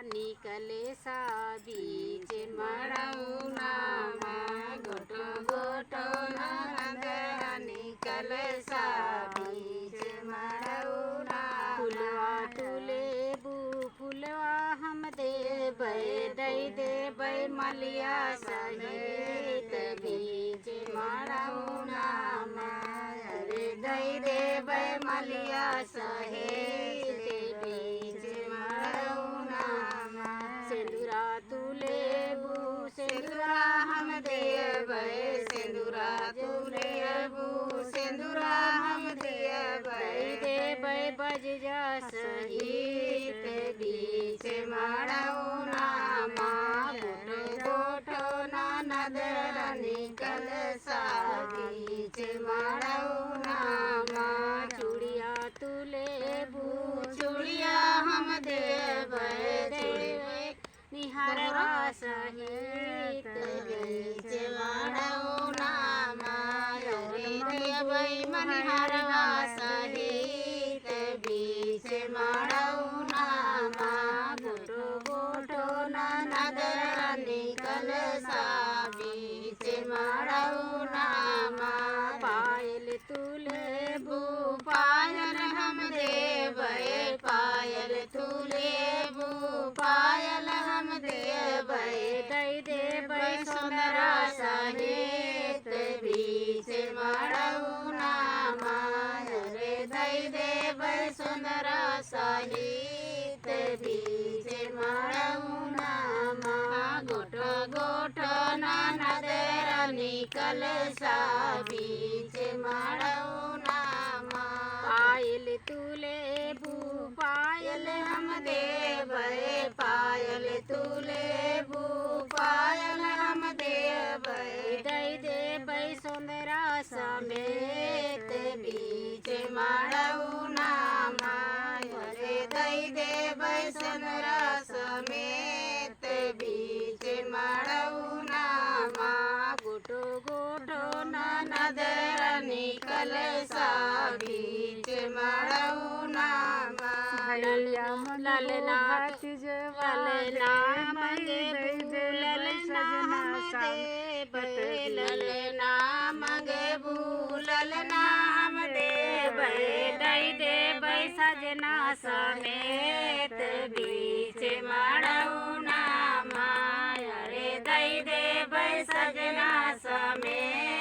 निकले सा बीच मड़ौना गोटो गोटो नंदरा निकले सा बीच मड़ौना फुलवा तुले बू फुलवा हम देबै दई देबै मलिया सहित बीच मड़ौना अरे दई देबै मलिया सहित बीच मड़ौना सिंदूरा तुले बू सिंदूरा हम देबै सिंदूरा तुले बू सिंदूरा हम देबै बज जा सहित बीच मड़ौना गोटो गोटो ननदरा निकल सा बीच मड़ौना चूड़िया तुले बू चूड़िया हम देबै निहारवा सहित बीच मड़ौना देबै मनिहारवा सहित बीच मड़ौना गोटो गोटो ननदरा निकल सा बीच मड़ौना पायल तुले बू पायल हम देबै पायल तुले बू पायल हम देबै दई देबै सुंदरा सहित बीच मड़ौना रे दई देबै सुंदरा सहित बीच मड़ौना गोटो गोटो ननदरा निकल सा बीच मड़ौना पायल तुले बू पायल हम देबै पायल तुले बू पायल हम देबै दई देबै सुंदरा समेत बीच मड़ौना रे दई देबै सुंदरा समेत बीच मड़ौना गोटो गोटो ननदरा निकल सा बीच मड़ौना ललना ललना मंगे बू ललना देबै ललना मंगे बू ललना हम देबै दई देबै सजना समेत बीच मड़ौना रे दई देबै सजना समेत